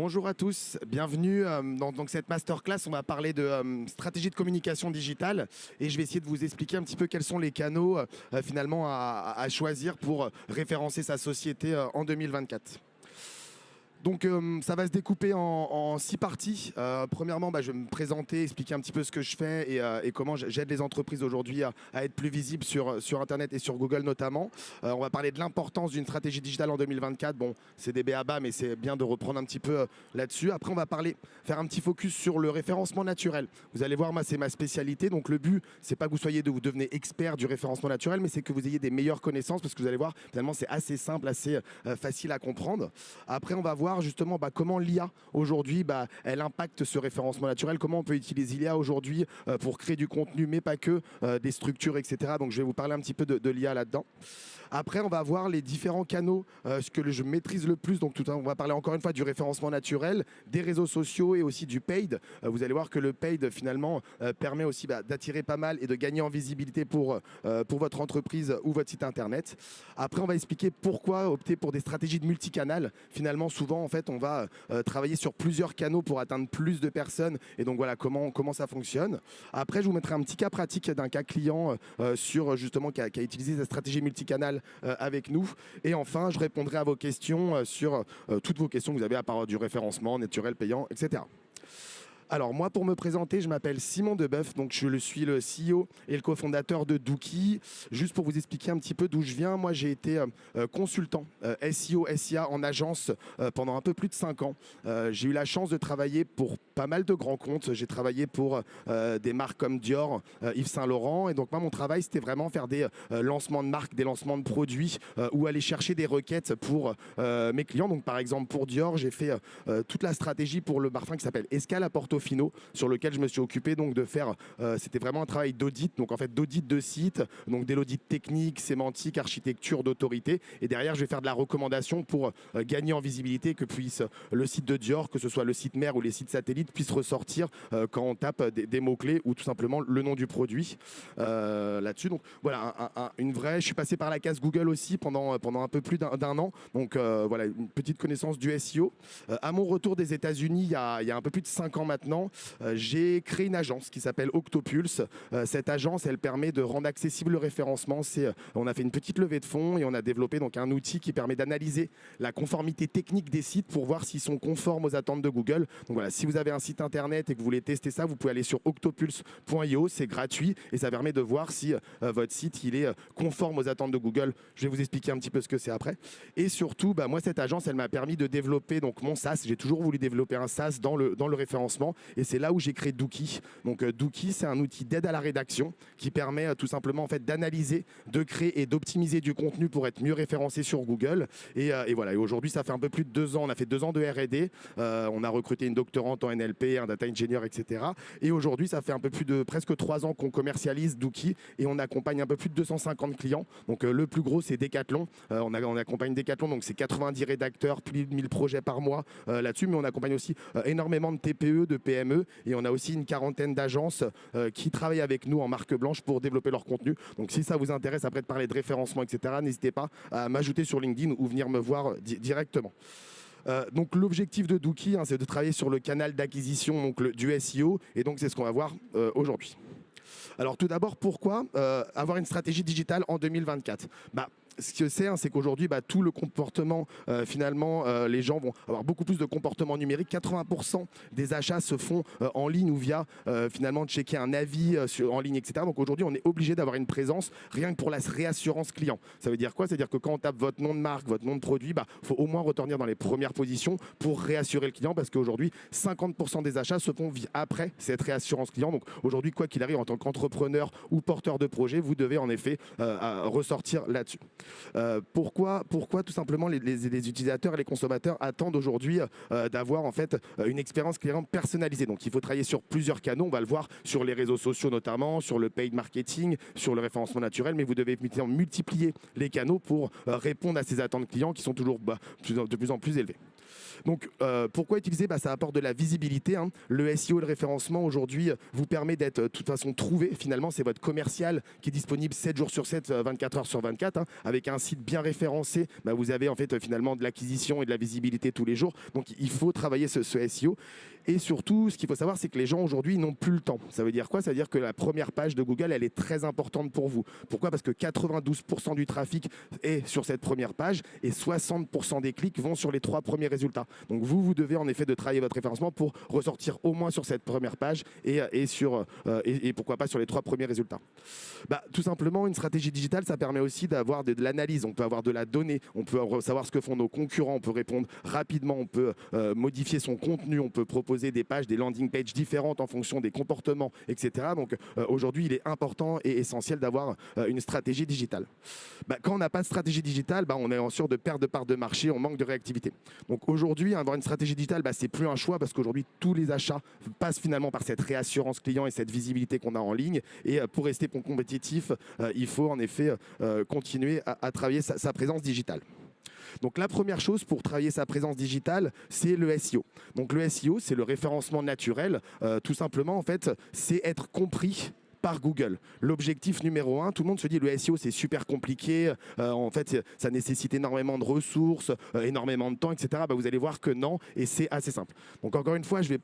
Bonjour à tous, bienvenue dans donc cette masterclass. On va parler de stratégie de communication digitale et je vais essayer de vous expliquer un petit peu quels sont les canaux finalement à choisir pour référencer sa société en 2024. Donc ça va se découper en 6 parties. Premièrement, je vais me présenter, expliquer un petit peu ce que je fais et comment j'aide les entreprises aujourd'hui à être plus visibles sur Internet et sur Google notamment. On va parler de l'importance d'une stratégie digitale en 2024. Bon, c'est des b.a.-ba, mais c'est bien de reprendre un petit peu là-dessus. Après, on va faire un petit focus sur le référencement naturel. Vous allez voir, moi, c'est ma spécialité. Donc le but, c'est pas que vous devenez expert du référencement naturel, mais c'est que vous ayez des meilleures connaissances parce que vous allez voir, finalement, c'est assez simple, assez facile à comprendre. Après, on va voir justement comment l'IA aujourd'hui elle impacte ce référencement naturel, comment on peut utiliser l'IA aujourd'hui pour créer du contenu mais pas que, des structures, etc. Donc je vais vous parler un petit peu de l'IA là-dedans. Après, on va voir les différents canaux, ce que je maîtrise le plus. Donc, on va parler encore une fois du référencement naturel, des réseaux sociaux et aussi du paid. Vous allez voir que le paid, finalement, permet aussi d'attirer pas mal et de gagner en visibilité pour votre entreprise ou votre site internet. Après, on va expliquer pourquoi opter pour des stratégies de multicanal. Finalement, souvent, en fait, on va travailler sur plusieurs canaux pour atteindre plus de personnes. Et donc, voilà comment ça fonctionne. Après, je vous mettrai un petit cas pratique d'un cas client sur justement qui a utilisé cette stratégie multicanal avec nous. Et enfin, je répondrai à vos questions sur toutes vos questions que vous avez à part du référencement, naturel, payant, etc. Alors moi, pour me présenter, je m'appelle Simon Deboeuf, donc je suis le CEO et le cofondateur de Dookie. Juste pour vous expliquer un petit peu d'où je viens, moi j'ai été consultant SEO, SIA en agence pendant un peu plus de 5 ans. J'ai eu la chance de travailler pour pas mal de grands comptes. J'ai travaillé pour des marques comme Dior, Yves Saint Laurent. Et donc moi, mon travail, c'était vraiment faire des lancements de marques, des lancements de produits ou aller chercher des requêtes pour mes clients. Donc par exemple, pour Dior, j'ai fait toute la stratégie pour le parfum qui s'appelle Escale à Portofino, sur lequel je me suis occupé donc de faire, c'était vraiment un travail d'audit, donc en fait d'audit de site, donc de l'audit technique, sémantique, architecture, d'autorité. Et derrière, je vais faire de la recommandation pour gagner en visibilité, que puisse le site de Dior, que ce soit le site mère ou les sites satellites, puissent ressortir quand on tape des mots-clés ou tout simplement le nom du produit là-dessus. Donc voilà, une vraie. Je suis passé par la case Google aussi pendant un peu plus d'un an. Donc voilà, une petite connaissance du SEO. À mon retour des États-Unis, il y a un peu plus de 5 ans maintenant, j'ai créé une agence qui s'appelle Octopulse. Cette agence, elle permet de rendre accessible le référencement. On a fait une petite levée de fonds et on a développé donc un outil qui permet d'analyser la conformité technique des sites pour voir s'ils sont conformes aux attentes de Google. Donc voilà, si vous avez un site internet et que vous voulez tester ça, vous pouvez aller sur octopulse.io, c'est gratuit et ça permet de voir si votre site il est conforme aux attentes de Google. Je vais vous expliquer un petit peu ce que c'est après. Et surtout, moi, cette agence, elle m'a permis de développer donc mon SaaS. J'ai toujours voulu développer un SaaS dans le référencement. Et c'est là où j'ai créé Dookie. Donc Dookie, c'est un outil d'aide à la rédaction qui permet tout simplement en fait d'analyser, de créer et d'optimiser du contenu pour être mieux référencé sur Google. Et voilà. Et aujourd'hui, ça fait un peu plus de 2 ans. On a fait 2 ans de R&D. On a recruté une doctorante en NLP, un data engineer, etc. Et aujourd'hui, ça fait un peu plus de presque 3 ans qu'on commercialise Dookie et on accompagne un peu plus de 250 clients. Donc le plus gros, c'est Decathlon. On accompagne Decathlon, donc c'est 90 rédacteurs, plus de 1000 projets par mois là-dessus. Mais on accompagne aussi énormément de TPE, de PME. Et on a aussi une quarantaine d'agences qui travaillent avec nous en marque blanche pour développer leur contenu. Donc si ça vous intéresse après de parler de référencement, etc., n'hésitez pas à m'ajouter sur LinkedIn ou venir me voir directement. Donc l'objectif de Dookie, c'est de travailler sur le canal d'acquisition du SEO. Et donc c'est ce qu'on va voir aujourd'hui. Alors tout d'abord, pourquoi avoir une stratégie digitale en 2024 ? Ce que c'est qu'aujourd'hui, tout le comportement, finalement, les gens vont avoir beaucoup plus de comportement numérique. 80% des achats se font en ligne ou via, finalement, checker un avis en ligne, etc. Donc aujourd'hui, on est obligé d'avoir une présence rien que pour la réassurance client. Ça veut dire quoi ? C'est-à-dire que quand on tape votre nom de marque, votre nom de produit, faut au moins retenir dans les premières positions pour réassurer le client parce qu'aujourd'hui, 50% des achats se font après cette réassurance client. Donc aujourd'hui, quoi qu'il arrive, en tant qu'entrepreneur ou porteur de projet, vous devez en effet ressortir là-dessus. Pourquoi tout simplement les utilisateurs et les consommateurs attendent aujourd'hui d'avoir en fait une expérience client personnalisée. Donc il faut travailler sur plusieurs canaux, on va le voir sur les réseaux sociaux notamment, sur le paid marketing, sur le référencement naturel, mais vous devez multiplier les canaux pour répondre à ces attentes clients qui sont toujours de plus en plus élevées. Donc, pourquoi utiliser? Ça apporte de la visibilité, hein. Le SEO, le référencement, aujourd'hui, vous permet d'être de toute façon trouvé. Finalement, c'est votre commercial qui est disponible 7 jours sur 7, 24 heures sur 24. Hein. Avec un site bien référencé, vous avez en fait finalement de l'acquisition et de la visibilité tous les jours. Donc, il faut travailler ce SEO. Et surtout, ce qu'il faut savoir, c'est que les gens aujourd'hui n'ont plus le temps. Ça veut dire quoi? Ça veut dire que la première page de Google, elle est très importante pour vous. Pourquoi? Parce que 92% du trafic est sur cette première page et 60% des clics vont sur les 3 premiers résultats. Donc vous devez en effet de travailler votre référencement pour ressortir au moins sur cette première page et pourquoi pas sur les 3 premiers résultats. Tout simplement, une stratégie digitale, ça permet aussi d'avoir de l'analyse. On peut avoir de la donnée, on peut savoir ce que font nos concurrents, on peut répondre rapidement, on peut modifier son contenu, on peut proposer des pages, des landing pages différentes en fonction des comportements, etc. Donc aujourd'hui, il est important et essentiel d'avoir une stratégie digitale. Quand on n'a pas de stratégie digitale, on est en sûr de perte de part de marché, on manque de réactivité. Donc aujourd'hui, avoir une stratégie digitale, c'est plus un choix parce qu'aujourd'hui, tous les achats passent finalement par cette réassurance client et cette visibilité qu'on a en ligne. Et pour rester compétitif, il faut en effet continuer à travailler sa présence digitale. Donc la première chose pour travailler sa présence digitale, c'est le SEO. Donc le SEO, c'est le référencement naturel. Tout simplement, en fait, c'est être compris par Google. L'objectif numéro 1, tout le monde se dit le SEO c'est super compliqué, en fait ça nécessite énormément de ressources, énormément de temps, etc. Vous allez voir que non, et c'est assez simple. Donc encore une fois, je vais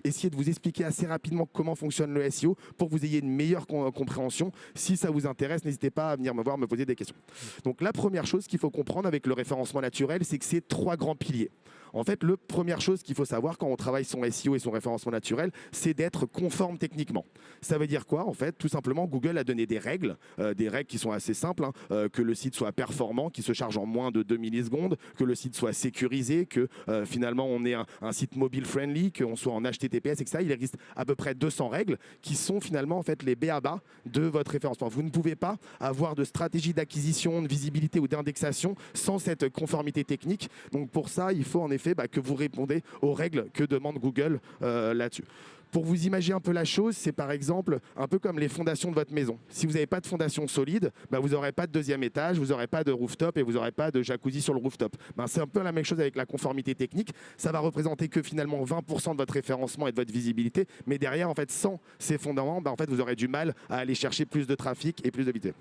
essayer de vous expliquer assez rapidement comment fonctionne le SEO pour que vous ayez une meilleure compréhension. Si ça vous intéresse, n'hésitez pas à venir me voir, me poser des questions. Donc la première chose qu'il faut comprendre avec le référencement naturel, c'est que c'est 3 grands piliers. En fait, la première chose qu'il faut savoir quand on travaille son SEO et son référencement naturel, c'est d'être conforme techniquement. Ça veut dire quoi? En fait, tout simplement, Google a donné des règles qui sont assez simples, que le site soit performant, qu'il se charge en moins de 2 millisecondes, que le site soit sécurisé, que finalement on ait un site mobile friendly, qu'on soit en HTTPS, etc. Il existe à peu près 200 règles qui sont finalement en fait les b.a.-ba de votre référencement. Vous ne pouvez pas avoir de stratégie d'acquisition, de visibilité ou d'indexation sans cette conformité technique. Donc pour ça, il faut en effet que vous répondez aux règles que demande Google là-dessus. Pour vous imaginer un peu la chose, c'est par exemple un peu comme les fondations de votre maison. Si vous n'avez pas de fondation solide, vous n'aurez pas de 2e étage, vous n'aurez pas de rooftop et vous n'aurez pas de jacuzzi sur le rooftop. C'est un peu la même chose avec la conformité technique. Ça va représenter que finalement 20% de votre référencement et de votre visibilité. Mais derrière, en fait, sans ces fondements, en fait, vous aurez du mal à aller chercher plus de trafic et plus de vitesse.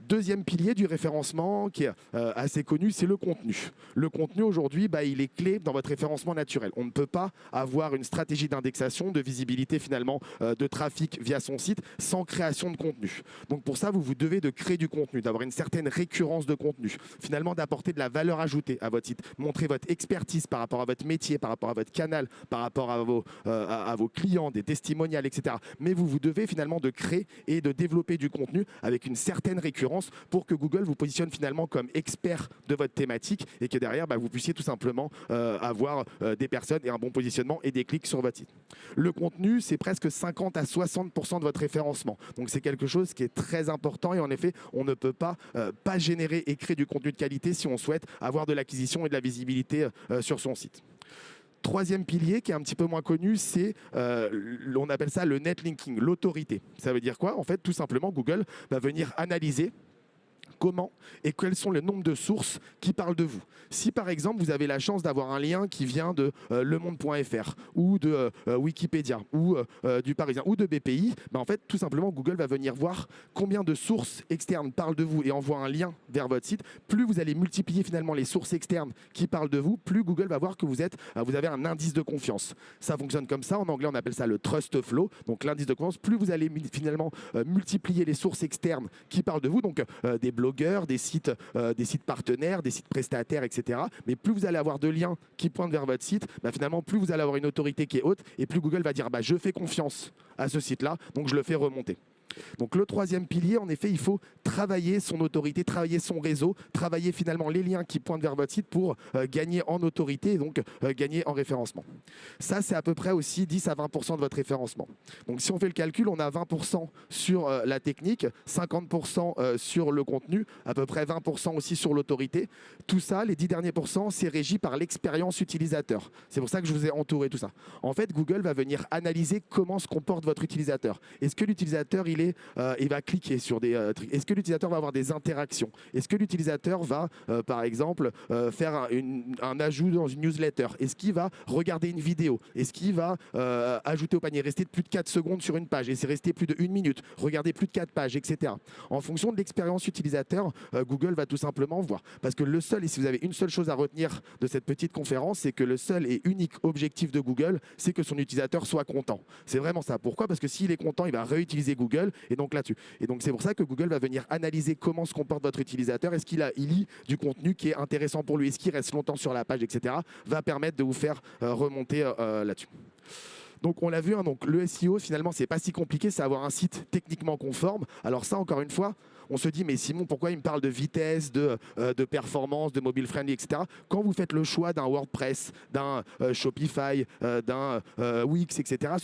Deuxième pilier du référencement qui est assez connu, c'est le contenu. Le contenu aujourd'hui, il est clé dans votre référencement naturel. On ne peut pas avoir une stratégie d'indexation, de visibilité finalement, de trafic via son site sans création de contenu. Donc pour ça, vous devez de créer du contenu, d'avoir une certaine récurrence de contenu, finalement d'apporter de la valeur ajoutée à votre site, montrer votre expertise par rapport à votre métier, par rapport à votre canal, par rapport à vos clients, des testimonials, etc. Mais vous devez finalement de créer et de développer du contenu avec une certaine récurrence pour que Google vous positionne finalement comme expert de votre thématique et que derrière, vous puissiez tout simplement avoir des personnes et un bon positionnement et des clics sur votre site. Le contenu, c'est presque 50 à 60% de votre référencement. Donc c'est quelque chose qui est très important et en effet, on ne peut pas générer et créer du contenu de qualité si on souhaite avoir de l'acquisition et de la visibilité sur son site. Troisième pilier qui est un petit peu moins connu, c'est, on appelle ça le netlinking, l'autorité. Ça veut dire quoi? En fait, tout simplement, Google va venir analyser comment et quels sont les nombres de sources qui parlent de vous. Si par exemple vous avez la chance d'avoir un lien qui vient de lemonde.fr ou de Wikipédia ou du Parisien ou de BPI, en fait tout simplement Google va venir voir combien de sources externes parlent de vous et envoie un lien vers votre site. Plus vous allez multiplier finalement les sources externes qui parlent de vous, plus Google va voir que vous avez un indice de confiance. Ça fonctionne comme ça, en anglais on appelle ça le trust flow, donc l'indice de confiance. Plus vous allez finalement multiplier les sources externes qui parlent de vous, donc des blogueurs, des sites partenaires, des sites prestataires, etc. Mais plus vous allez avoir de liens qui pointent vers votre site, finalement, plus vous allez avoir une autorité qui est haute et plus Google va dire je fais confiance à ce site-là, donc je le fais remonter. Donc le troisième pilier, en effet, il faut travailler son autorité, travailler son réseau, travailler finalement les liens qui pointent vers votre site pour gagner en autorité et donc gagner en référencement. Ça, c'est à peu près aussi 10 à 20% de votre référencement. Donc si on fait le calcul, on a 20% sur la technique, 50% sur le contenu, à peu près 20% aussi sur l'autorité. Tout ça, les 10 derniers pourcents, c'est régi par l'expérience utilisateur. C'est pour ça que je vous ai entouré tout ça. En fait, Google va venir analyser comment se comporte votre utilisateur. Est-ce que l'utilisateur, il scroller, il va cliquer sur des trucs? Est-ce que l'utilisateur va avoir des interactions? Est-ce que l'utilisateur va, par exemple, faire un ajout dans une newsletter? Est-ce qu'il va regarder une vidéo? Est-ce qu'il va ajouter au panier, rester plus de 4 secondes sur une page, et c'est rester plus de 1 minute, regarder plus de 4 pages, etc. En fonction de l'expérience utilisateur, Google va tout simplement voir. Parce que le seul, et si vous avez une seule chose à retenir de cette petite conférence, c'est que le seul et unique objectif de Google, c'est que son utilisateur soit content. C'est vraiment ça. Pourquoi? Parce que s'il est content, il va réutiliser Google, et donc là-dessus. Et donc c'est pour ça que Google va venir analyser comment se comporte votre utilisateur. Est-ce qu'il lit du contenu qui est intéressant pour lui? Est-ce qu'il reste longtemps sur la page, etc. va permettre de vous faire remonter là-dessus. Donc on l'a vu, hein, donc le SEO finalement c'est pas si compliqué, c'est avoir un site techniquement conforme. Alors ça encore une fois, on se dit mais Simon pourquoi il me parle de vitesse, de performance, de mobile friendly, etc. Quand vous faites le choix d'un WordPress, d'un Shopify, d'un Wix, etc.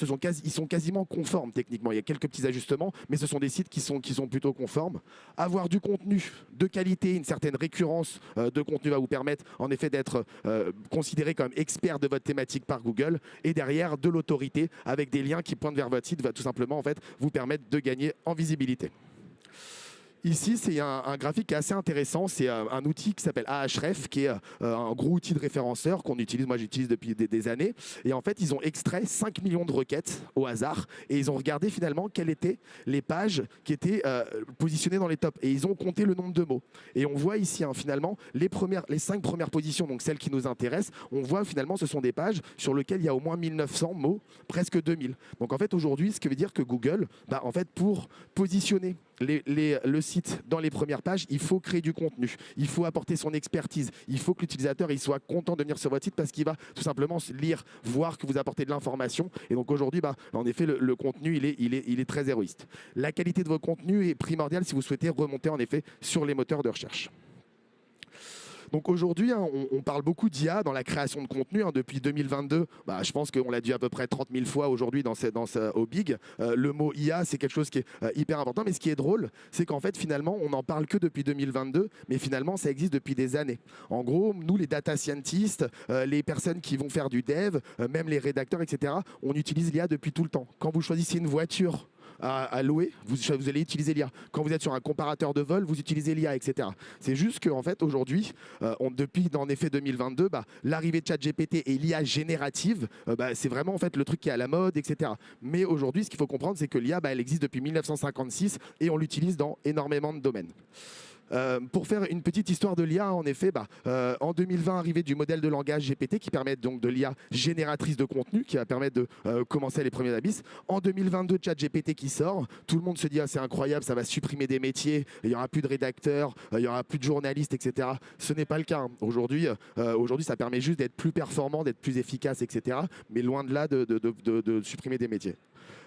Ils sont quasiment conformes techniquement. Il y a quelques petits ajustements, mais ce sont des sites qui sont plutôt conformes. Avoir du contenu de qualité, une certaine récurrence de contenu va vous permettre en effet d'être considéré comme expert de votre thématique par Google, et derrière de l'autorité avec des liens qui pointent vers votre site va tout simplement en fait vous permettre de gagner en visibilité. Ici, c'est un graphique qui est assez intéressant. C'est un outil qui s'appelle Ahref, qui est un gros outil de référenceur qu'on utilise. Moi, j'utilise depuis des années. Et en fait, ils ont extrait 5 millions de requêtes au hasard. Et ils ont regardé finalement quelles étaient les pages qui étaient positionnées dans les tops. Et ils ont compté le nombre de mots. Et on voit ici, hein, finalement, les 5 premières positions, donc celles qui nous intéressent, on voit finalement ce sont des pages sur lesquelles il y a au moins 1900 mots, presque 2000. Donc en fait, aujourd'hui, ce qui veut dire que Google, en fait, pour positionner le site dans les premières pages, il faut créer du contenu, il faut apporter son expertise, il faut que l'utilisateur il soit content de venir sur votre site parce qu'il va tout simplement lire, voir que vous apportez de l'information. Et donc aujourd'hui, en effet, le contenu il est très héroïste. La qualité de vos contenus est primordiale si vous souhaitez remonter en effet sur les moteurs de recherche. Donc aujourd'hui, hein, on parle beaucoup d'IA dans la création de contenu. Hein, depuis 2022, je pense qu'on l'a dit à peu près 30 000 fois aujourd'hui au Big. Le mot IA, c'est quelque chose qui est hyper important. Mais ce qui est drôle, c'est qu'en fait, finalement, on n'en parle que depuis 2022. Mais finalement, ça existe depuis des années. En gros, nous, les data scientists, les personnes qui vont faire du dev, même les rédacteurs, etc., on utilise l'IA depuis tout le temps. Quand vous choisissez une voiture à louer, vous allez utiliser l'IA. Quand vous êtes sur un comparateur de vol, vous utilisez l'IA, etc. C'est juste qu'en fait, aujourd'hui, depuis en effet 2022, l'arrivée de ChatGPT et l'IA générative, c'est vraiment en fait le truc qui est à la mode, etc. Mais aujourd'hui, ce qu'il faut comprendre, c'est que l'IA, elle existe depuis 1956 et on l'utilise dans énormément de domaines. Pour faire une petite histoire de l'IA, en effet, en 2020, arrivée du modèle de langage GPT qui permet donc de l'IA génératrice de contenu, qui va permettre de commencer les premiers abysses. En 2022, ChatGPT qui sort, tout le monde se dit c'est incroyable, ça va supprimer des métiers, il n'y aura plus de rédacteurs, il n'y aura plus de journalistes, etc. Ce n'est pas le cas. Hein. Aujourd'hui, ça permet juste d'être plus performant, d'être plus efficace, etc. Mais loin de là de supprimer des métiers.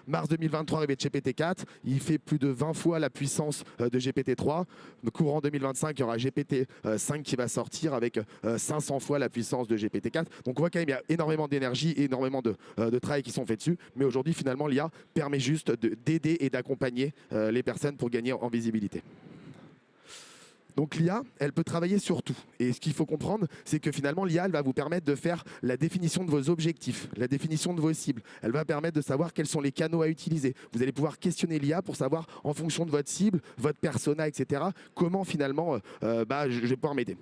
Mars 2023, arrivée de GPT-4, il fait plus de 20 fois la puissance de GPT-3. Courant 2025, il y aura GPT-5 qui va sortir avec 500 fois la puissance de GPT-4. Donc on voit quand même qu'il y a énormément d'énergie et énormément de travail qui sont faits dessus. Mais aujourd'hui, finalement, l'IA permet juste d'aider et d'accompagner les personnes pour gagner en visibilité. Donc l'IA, elle peut travailler sur tout. Et ce qu'il faut comprendre, c'est que finalement, l'IA, elle va vous permettre de faire la définition de vos objectifs, la définition de vos cibles. Elle va permettre de savoir quels sont les canaux à utiliser. Vous allez pouvoir questionner l'IA pour savoir, en fonction de votre cible, votre persona, etc., comment finalement je vais pouvoir m'aider.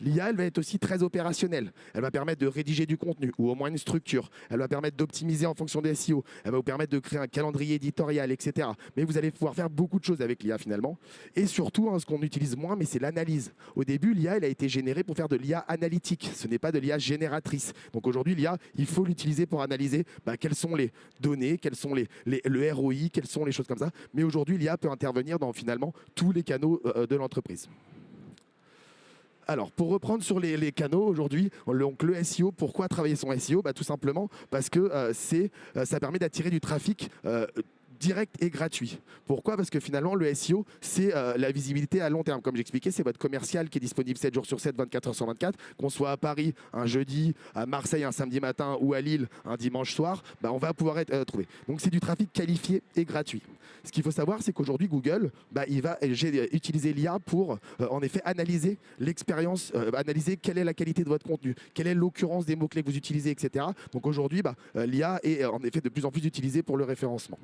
L'IA, elle va être aussi très opérationnelle. Elle va permettre de rédiger du contenu, ou au moins une structure. Elle va permettre d'optimiser en fonction des SEO. Elle va vous permettre de créer un calendrier éditorial, etc. Mais vous allez pouvoir faire beaucoup de choses avec l'IA finalement. Et surtout, ce qu'on utilise moins, mais c'est l'analyse. Au début, l'IA, elle a été générée pour faire de l'IA analytique. Ce n'est pas de l'IA génératrice. Donc aujourd'hui, l'IA, il faut l'utiliser pour analyser quelles sont les données, quels sont le ROI, quelles sont les choses comme ça. Mais aujourd'hui, l'IA peut intervenir dans finalement tous les canaux de l'entreprise. Alors, pour reprendre sur les canaux aujourd'hui, donc le SEO, pourquoi travailler son SEO? Tout simplement parce que ça permet d'attirer du trafic direct et gratuit. Pourquoi? Parce que finalement, le SEO, c'est la visibilité à long terme. Comme j'expliquais, c'est votre commercial qui est disponible 7 jours sur 7, 24 heures sur 24. Qu'on soit à Paris un jeudi, à Marseille un samedi matin ou à Lille un dimanche soir, on va pouvoir être trouvé. Donc, c'est du trafic qualifié et gratuit. Ce qu'il faut savoir, c'est qu'aujourd'hui, Google, il va utiliser l'IA pour, en effet, analyser l'expérience, analyser quelle est la qualité de votre contenu, quelle est l'occurrence des mots-clés que vous utilisez, etc. Donc aujourd'hui, l'IA est en effet de plus en plus utilisée pour le référencement.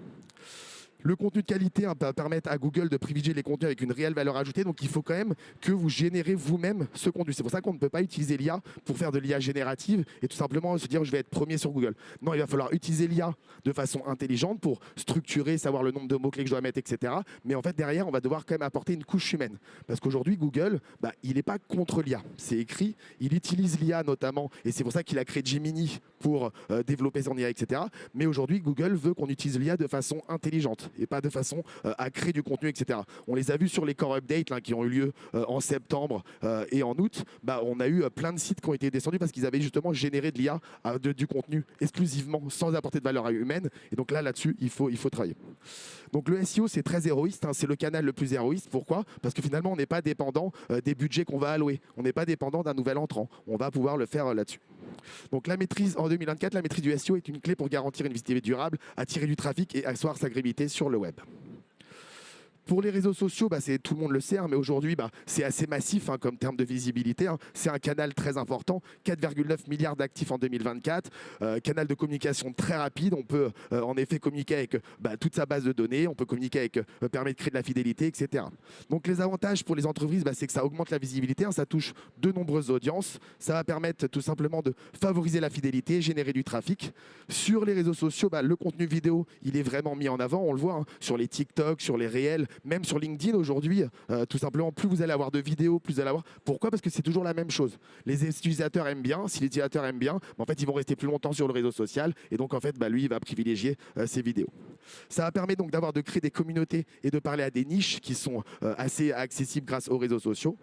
Le contenu de qualité va permettre à Google de privilégier les contenus avec une réelle valeur ajoutée. Donc, il faut quand même que vous générez vous-même ce contenu. C'est pour ça qu'on ne peut pas utiliser l'IA pour faire de l'IA générative et tout simplement se dire je vais être premier sur Google. Non, il va falloir utiliser l'IA de façon intelligente pour structurer, savoir le nombre de mots-clés que je dois mettre, etc. Mais en fait, derrière, on va devoir quand même apporter une couche humaine. Parce qu'aujourd'hui, Google, il n'est pas contre l'IA. C'est écrit, il utilise l'IA notamment, et c'est pour ça qu'il a créé Gemini pour développer son IA, etc. Mais aujourd'hui, Google veut qu'on utilise l'IA de façon intelligente et pas de façon à créer du contenu, etc. On les a vus sur les core updates là, qui ont eu lieu en septembre et en août. On a eu plein de sites qui ont été descendus parce qu'ils avaient justement généré de l'IA, du contenu exclusivement sans apporter de valeur humaine. Et donc là-dessus, il faut travailler. Donc le SEO, c'est très héroïste, hein, c'est le canal le plus héroïste. Pourquoi? Parce que finalement, on n'est pas dépendant des budgets qu'on va allouer. On n'est pas dépendant d'un nouvel entrant. On va pouvoir le faire là-dessus. Donc la maîtrise en 2024, la maîtrise du SEO est une clé pour garantir une visibilité durable, attirer du trafic et asseoir sa crédibilité sur le web. Pour les réseaux sociaux, tout le monde le sait, hein, mais aujourd'hui, c'est assez massif hein, comme terme de visibilité. Hein. C'est un canal très important, 4,9 milliards d'actifs en 2024, canal de communication très rapide. On peut en effet communiquer avec toute sa base de données, on peut communiquer avec, permet de créer de la fidélité, etc. Donc les avantages pour les entreprises, c'est que ça augmente la visibilité, hein, ça touche de nombreuses audiences, ça va permettre tout simplement de favoriser la fidélité, générer du trafic. Sur les réseaux sociaux, le contenu vidéo, il est vraiment mis en avant, on le voit, hein, sur les TikTok, sur les réels, même sur LinkedIn aujourd'hui, tout simplement, plus vous allez avoir de vidéos, plus vous allez avoir... Pourquoi? Parce que c'est toujours la même chose. Les utilisateurs aiment bien. Si les utilisateurs aiment bien, en fait, ils vont rester plus longtemps sur le réseau social. Et donc, en fait, lui, il va privilégier ces vidéos. Ça va permettre donc de créer des communautés et de parler à des niches qui sont assez accessibles grâce aux réseaux sociaux.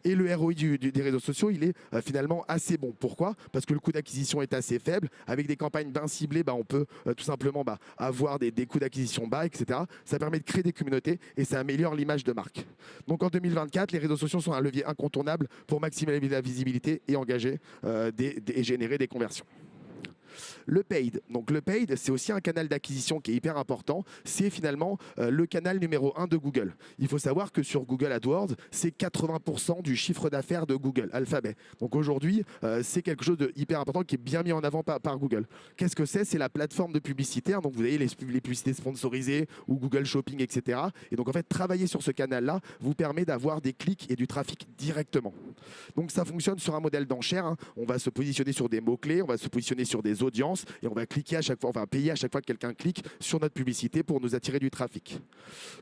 Et le ROI des réseaux sociaux, il est finalement assez bon. Pourquoi? Parce que le coût d'acquisition est assez faible. Avec des campagnes bien ciblées, on peut tout simplement avoir des coûts d'acquisition bas, etc. Ça permet de créer des communautés et ça améliore l'image de marque. Donc en 2024, les réseaux sociaux sont un levier incontournable pour maximiser la visibilité et engager et générer des conversions. Le paid. Donc le paid, c'est aussi un canal d'acquisition qui est hyper important. C'est finalement le canal numéro 1 de Google. Il faut savoir que sur Google AdWords, c'est 80% du chiffre d'affaires de Google, Alphabet. Donc aujourd'hui, c'est quelque chose de hyper important qui est bien mis en avant par Google. Qu'est-ce que c'est? C'est la plateforme de publicité. Hein. Donc vous avez les publicités sponsorisées ou Google Shopping, etc. Et donc en fait, travailler sur ce canal-là vous permet d'avoir des clics et du trafic directement. Donc ça fonctionne sur un modèle d'enchère. Hein. On va se positionner sur des mots-clés, on va se positionner sur des audiences et on va cliquer à chaque fois, on va payer à chaque fois que quelqu'un clique sur notre publicité pour nous attirer du trafic.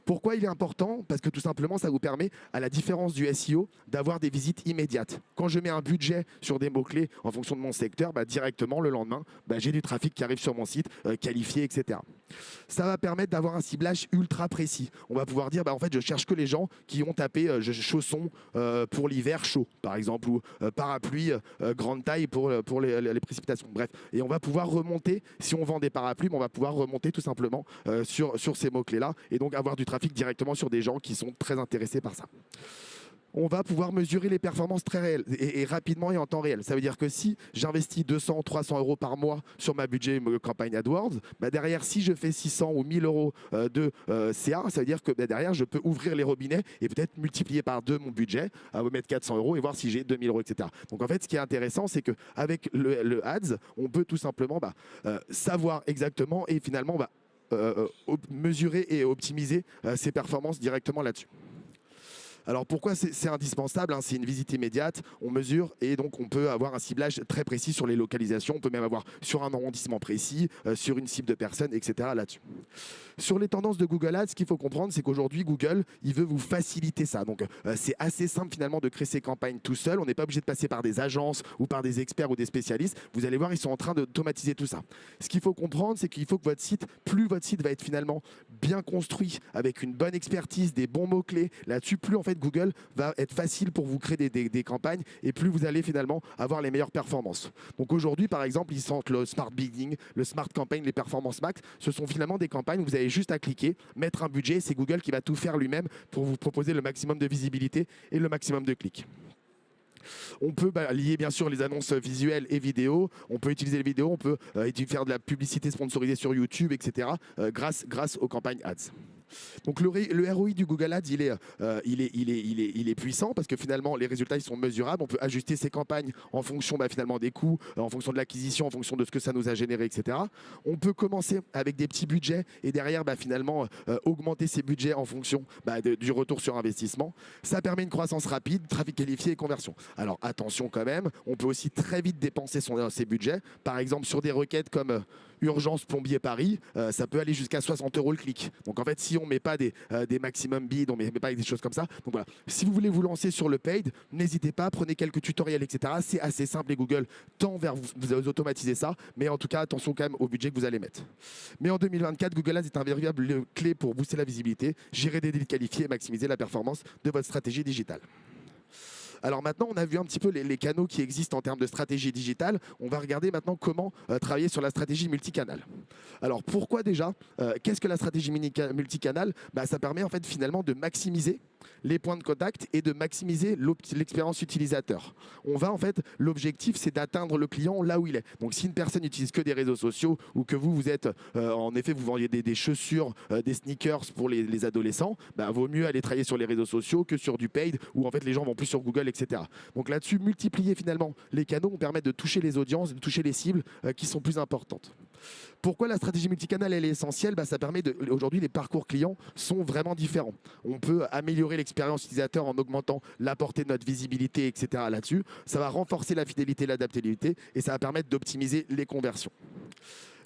Pourquoi il est important? Parce que tout simplement, ça vous permet, à la différence du SEO, d'avoir des visites immédiates. Quand je mets un budget sur des mots-clés en fonction de mon secteur, directement le lendemain, j'ai du trafic qui arrive sur mon site, qualifié, etc. Ça va permettre d'avoir un ciblage ultra précis. On va pouvoir dire, en fait, je cherche que les gens qui ont tapé chaussons pour l'hiver chaud, par exemple, ou parapluie grande taille pour les précipitations. Bref, et on va pouvoir remonter, si on vend des parapluies, on va pouvoir remonter tout simplement sur ces mots-clés-là et donc avoir du trafic directement sur des gens qui sont très intéressés par ça. On va pouvoir mesurer les performances très réelles et rapidement et en temps réel. Ça veut dire que si j'investis 200, 300 euros par mois sur ma budget campagne AdWords, derrière, si je fais 600 ou 1000 euros de CA, ça veut dire que derrière, je peux ouvrir les robinets et peut-être multiplier par 2 mon budget, à mettre 400 euros et voir si j'ai 2000 euros, etc. Donc en fait, ce qui est intéressant, c'est qu'avec le Ads, on peut tout simplement savoir exactement et finalement mesurer et optimiser ses performances directement là-dessus. Alors pourquoi c'est indispensable, hein? C'est une visite immédiate, on mesure et donc on peut avoir un ciblage très précis sur les localisations, on peut même avoir sur un arrondissement précis, sur une cible de personnes, etc. là-dessus. Sur les tendances de Google Ads, ce qu'il faut comprendre, c'est qu'aujourd'hui Google, il veut vous faciliter ça. Donc c'est assez simple finalement de créer ces campagnes tout seul, on n'est pas obligé de passer par des agences ou par des experts ou des spécialistes. Vous allez voir, ils sont en train d'automatiser tout ça. Ce qu'il faut comprendre, c'est qu'il faut que votre site, plus votre site va être finalement bien construit, avec une bonne expertise, des bons mots-clés, là-dessus, plus en fait Google va être facile pour vous créer des campagnes et plus vous allez finalement avoir les meilleures performances. Donc aujourd'hui, par exemple, ils sentent le Smart Bidding, le Smart Campaign, les performances max. Ce sont finalement des campagnes où vous avez juste à cliquer, mettre un budget. C'est Google qui va tout faire lui-même pour vous proposer le maximum de visibilité et le maximum de clics. On peut lier bien sûr les annonces visuelles et vidéo. On peut utiliser les vidéos, on peut faire de la publicité sponsorisée sur YouTube, etc. grâce aux campagnes Ads. Donc le ROI du Google Ads, il est puissant parce que finalement les résultats ils sont mesurables. On peut ajuster ses campagnes en fonction finalement des coûts, en fonction de l'acquisition, en fonction de ce que ça nous a généré, etc. On peut commencer avec des petits budgets et derrière finalement augmenter ses budgets en fonction du retour sur investissement. Ça permet une croissance rapide, trafic qualifié et conversion. Alors attention quand même, on peut aussi très vite dépenser ses budgets. Par exemple sur des requêtes comme urgence plombier Paris, ça peut aller jusqu'à 60 € le clic. Donc en fait, si on ne met pas des maximum bid, on ne met pas des choses comme ça. Donc voilà, si vous voulez vous lancer sur le paid, n'hésitez pas, prenez quelques tutoriels, etc. C'est assez simple et Google tend vers vous automatiser ça. Mais en tout cas, attention quand même au budget que vous allez mettre. Mais en 2024, Google Ads est un véritable clé pour booster la visibilité, gérer des leads qualifiés et maximiser la performance de votre stratégie digitale. Alors maintenant, on a vu un petit peu les canaux qui existent en termes de stratégie digitale. On va regarder maintenant comment travailler sur la stratégie multicanal. Alors pourquoi déjà qu'est-ce que la stratégie multicanal? Ça permet en fait finalement de maximiser les points de contact et de maximiser l'expérience utilisateur. L'objectif c'est d'atteindre le client là où il est. Donc si une personne n'utilise que des réseaux sociaux ou que vous êtes en effet vous vendiez des chaussures, des sneakers pour les adolescents, vaut mieux aller travailler sur les réseaux sociaux que sur du paid où en fait les gens vont plus sur Google, etc. Donc là-dessus, multiplier finalement les canaux vont permettre de toucher les audiences, de toucher les cibles qui sont plus importantes. Pourquoi la stratégie multicanal elle est essentielle? Ça permet aujourd'hui les parcours clients sont vraiment différents. On peut améliorer l'expérience utilisateur en augmentant la portée de notre visibilité, etc. Là-dessus, ça va renforcer la fidélité et l'adaptabilité et ça va permettre d'optimiser les conversions.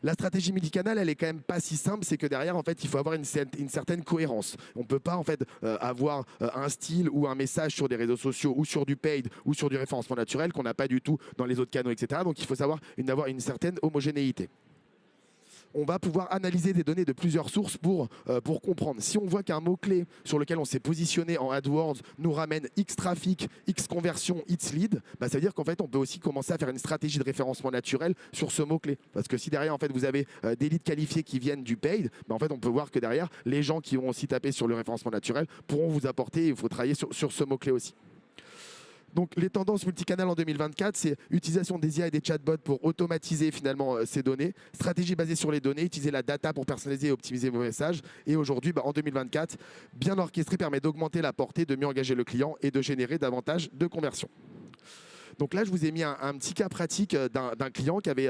La stratégie multicanal, elle est quand même pas si simple, c'est que derrière, en fait, il faut avoir une certaine cohérence. On ne peut pas en fait avoir un style ou un message sur des réseaux sociaux ou sur du paid ou sur du référencement naturel qu'on n'a pas du tout dans les autres canaux, etc. Donc il faut savoir avoir une certaine homogénéité. On va pouvoir analyser des données de plusieurs sources pour comprendre. Si on voit qu'un mot-clé sur lequel on s'est positionné en AdWords nous ramène X trafic, X conversion, X lead, ça veut dire qu'en fait, on peut aussi commencer à faire une stratégie de référencement naturel sur ce mot-clé. Parce que si derrière, en fait, vous avez des leads qualifiés qui viennent du paid, en fait, on peut voir que derrière, les gens qui vont aussi taper sur le référencement naturel pourront vous apporter, il faut travailler sur ce mot-clé aussi. Donc les tendances multicanal en 2024, c'est utilisation des IA et des chatbots pour automatiser finalement ces données, stratégie basée sur les données, utiliser la data pour personnaliser et optimiser vos messages. Et aujourd'hui, en 2024, bien orchestré permet d'augmenter la portée, de mieux engager le client et de générer davantage de conversions. Donc là, je vous ai mis un petit cas pratique d'un client qui avait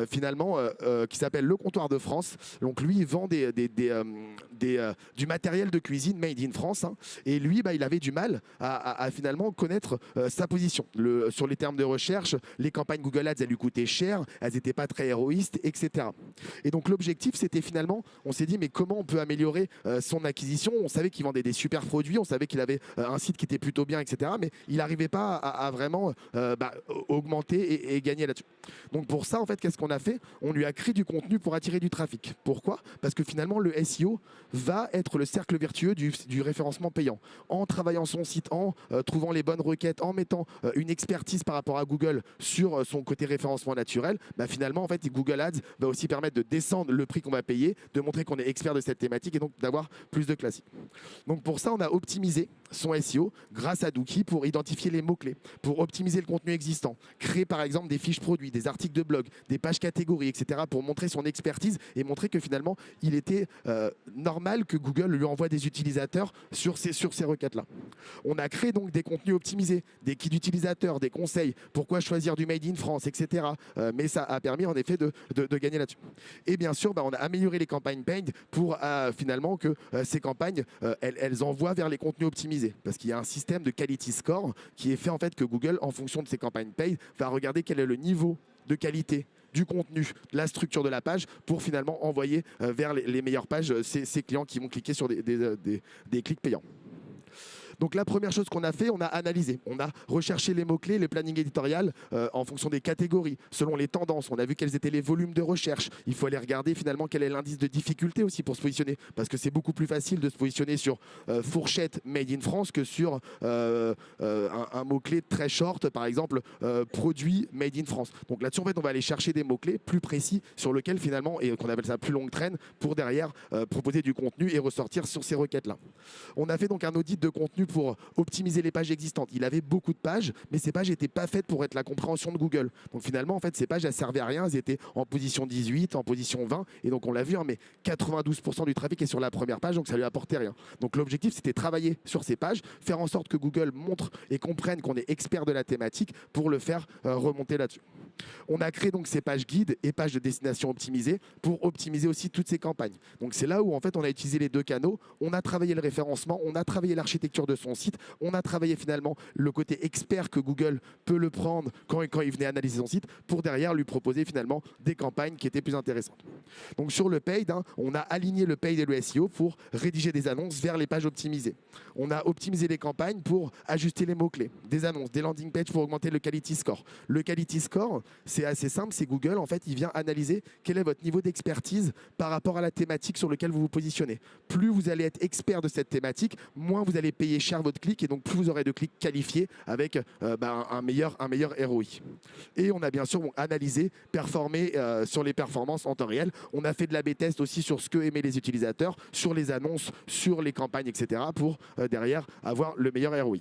qui s'appelle Le Comptoir de France. Donc lui, il vend du matériel de cuisine made in France. Et lui, il avait du mal à finalement connaître sa position. Sur les termes de recherche, les campagnes Google Ads, elles lui coûtaient cher, elles n'étaient pas très héroïstes, etc. Et donc l'objectif, c'était finalement, on s'est dit, mais comment on peut améliorer son acquisition? On savait qu'il vendait des super produits, on savait qu'il avait un site qui était plutôt bien, etc. Mais il n'arrivait pas à vraiment augmenter et gagner là-dessus. Donc pour ça, en fait, qu'est-ce qu'on a fait? On lui a créé du contenu pour attirer du trafic. Pourquoi? Parce que finalement, le SEO va être le cercle vertueux du référencement payant. En travaillant son site, en trouvant les bonnes requêtes, en mettant une expertise par rapport à Google sur son côté référencement naturel, finalement, en fait, Google Ads va aussi permettre de descendre le prix qu'on va payer, de montrer qu'on est expert de cette thématique et donc d'avoir plus de classiques. Donc pour ça, on a optimisé son SEO grâce à Dookie pour identifier les mots-clés, pour optimiser le contenu existant, créer par exemple des fiches produits, des articles de blog, des pages catégories, etc. pour montrer son expertise et montrer que finalement, il était normal que Google lui envoie des utilisateurs sur ces requêtes-là. On a créé donc des contenus optimisés, des kits d'utilisateurs, des conseils, pourquoi choisir du Made in France, etc. Mais ça a permis en effet de gagner là-dessus. Et bien sûr, on a amélioré les campagnes paid pour finalement que ces campagnes, elles envoient vers les contenus optimisés. Parce qu'il y a un système de quality score qui est fait en fait que Google, en fonction de ses campagnes paid, va regarder quel est le niveau de qualité du contenu, la structure de la page pour finalement envoyer vers les meilleures pages ces clients qui vont cliquer sur des clics payants. Donc la première chose qu'on a fait, on a analysé. On a recherché les mots-clés, le planning éditorial en fonction des catégories, selon les tendances. On a vu quels étaient les volumes de recherche. Il faut aller regarder finalement quel est l'indice de difficulté aussi pour se positionner. Parce que c'est beaucoup plus facile de se positionner sur fourchette made in France que sur un mot-clé très short, par exemple produit made in France. Donc là-dessus, en fait, on va aller chercher des mots-clés plus précis sur lesquels finalement, et qu'on appelle ça plus longue traîne, pour derrière proposer du contenu et ressortir sur ces requêtes-là. On a fait donc un audit de contenu pour optimiser les pages existantes. Il avait beaucoup de pages, mais ces pages n'étaient pas faites pour être la compréhension de Google. Donc finalement, en fait, ces pages, elles servaient à rien. Elles étaient en position 18, en position 20. Et donc on l'a vu, hein, mais 92% du trafic est sur la première page, donc ça lui apportait rien. Donc l'objectif, c'était travailler sur ces pages, faire en sorte que Google montre et comprenne qu'on est expert de la thématique pour le faire remonter là-dessus. On a créé donc ces pages guides et pages de destination optimisées pour optimiser aussi toutes ces campagnes. Donc c'est là où en fait on a utilisé les deux canaux, on a travaillé le référencement, on a travaillé l'architecture de son site, on a travaillé finalement le côté expert que Google peut le prendre quand il venait analyser son site pour derrière lui proposer finalement des campagnes qui étaient plus intéressantes. Donc sur le paid, hein, on a aligné le paid et le SEO pour rédiger des annonces vers les pages optimisées. On a optimisé les campagnes pour ajuster les mots-clés, des annonces, des landing pages pour augmenter le quality score. Le quality score, c'est assez simple, c'est Google, en fait, il vient analyser quel est votre niveau d'expertise par rapport à la thématique sur laquelle vous vous positionnez. Plus vous allez être expert de cette thématique, moins vous allez payer cher votre clic et donc plus vous aurez de clics qualifiés avec un meilleur ROI. Et on a bien sûr analysé, performé sur les performances en temps réel. On a fait de l'A/B test aussi sur ce que aimaient les utilisateurs, sur les annonces, sur les campagnes, etc. pour derrière avoir le meilleur ROI.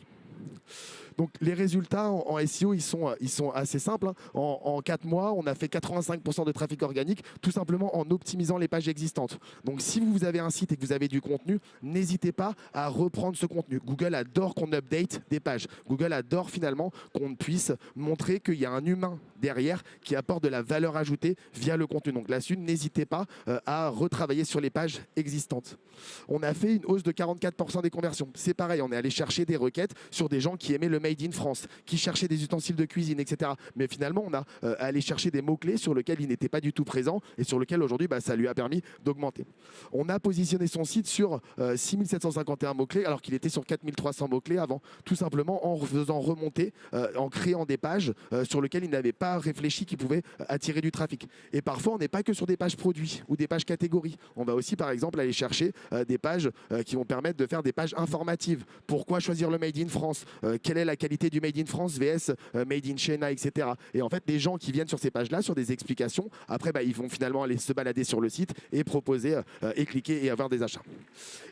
Donc les résultats en SEO, ils sont assez simples. En 4 mois, on a fait 85% de trafic organique, tout simplement en optimisant les pages existantes. Donc si vous avez un site et que vous avez du contenu, n'hésitez pas à reprendre ce contenu. Google adore qu'on update des pages. Google adore finalement qu'on puisse montrer qu'il y a un humain derrière qui apporte de la valeur ajoutée via le contenu. Donc là-dessus, n'hésitez pas à retravailler sur les pages existantes. On a fait une hausse de 44% des conversions. C'est pareil, on est allé chercher des requêtes sur des gens qui aimaient le Made in France, qui cherchaient des ustensiles de cuisine, etc. Mais finalement, on a allé chercher des mots-clés sur lesquels il n'était pas du tout présent et sur lesquels aujourd'hui, ça lui a permis d'augmenter. On a positionné son site sur 6751 mots-clés alors qu'il était sur 4300 mots-clés avant, tout simplement en faisant remonter, en créant des pages sur lesquelles il n'avait pas réfléchi qu'ils pouvaient attirer du trafic. Et parfois, on n'est pas que sur des pages produits ou des pages catégories. On va aussi, par exemple, aller chercher des pages qui vont permettre de faire des pages informatives. Pourquoi choisir le Made in France? Quelle est la qualité du Made in France vs Made in China, etc. Et en fait, les gens qui viennent sur ces pages-là, sur des explications, après, ils vont finalement aller se balader sur le site et proposer et cliquer et avoir des achats.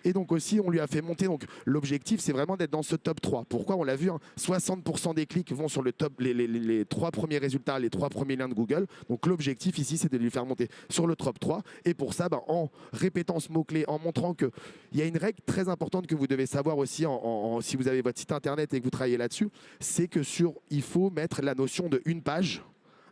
Et donc aussi, on lui a fait monter. Donc l'objectif, c'est vraiment d'être dans ce top 3. Pourquoi? On l'a vu, hein, 60% des clics vont sur le top, les 3 premiers résultats, les 3 premiers liens de Google. Donc l'objectif ici, c'est de lui faire monter sur le top 3. Et pour ça, en répétant ce mot-clé, en montrant qu'il y a une règle très importante que vous devez savoir aussi si vous avez votre site internet et que vous travaillez là-dessus, c'est que il faut mettre la notion de une page,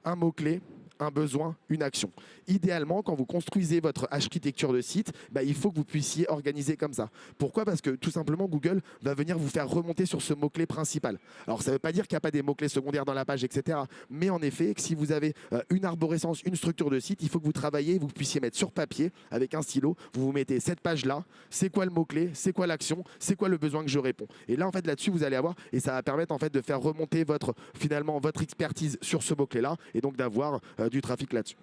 un mot-clé, un besoin, une action. Idéalement, quand vous construisez votre architecture de site, il faut que vous puissiez organiser comme ça. Pourquoi? Parce que tout simplement, Google va venir vous faire remonter sur ce mot-clé principal. Alors, ça ne veut pas dire qu'il n'y a pas des mots-clés secondaires dans la page, etc. Mais en effet, si vous avez une arborescence, une structure de site, il faut que vous travaillez, vous puissiez mettre sur papier, avec un stylo, vous mettez cette page-là, c'est quoi le mot-clé, c'est quoi l'action, c'est quoi le besoin que je réponds. Et là, en fait, là-dessus, vous allez avoir, et ça va permettre en fait de faire remonter votre expertise sur ce mot-clé-là, et donc d'avoir du trafic là-dessus.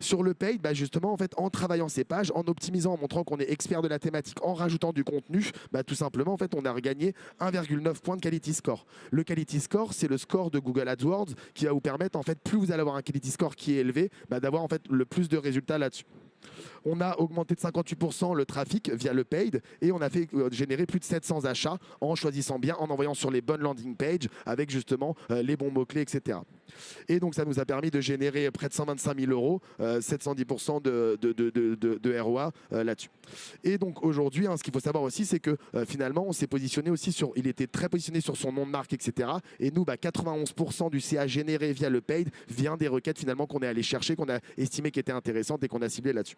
Sur le paid, justement, en fait, en travaillant ces pages, en optimisant, en montrant qu'on est expert de la thématique, en rajoutant du contenu, tout simplement, en fait, on a regagné 1,9 points de quality score. Le quality score, c'est le score de Google AdWords qui va vous permettre, en fait, plus vous allez avoir un quality score qui est élevé, d'avoir en fait le plus de résultats là-dessus. On a augmenté de 58% le trafic via le paid et on a fait générer plus de 700 achats en choisissant bien, en envoyant sur les bonnes landing pages avec justement les bons mots-clés, etc. Et donc ça nous a permis de générer près de 125 000 euros, 710% de ROA là-dessus. Et donc aujourd'hui, ce qu'il faut savoir aussi, c'est que finalement, on s'est positionné aussi il était très positionné sur son nom de marque, etc. Et nous, 91% du CA généré via le paid vient des requêtes finalement qu'on est allé chercher, qu'on a estimé qui étaient intéressantes et qu'on a ciblé là-dessus.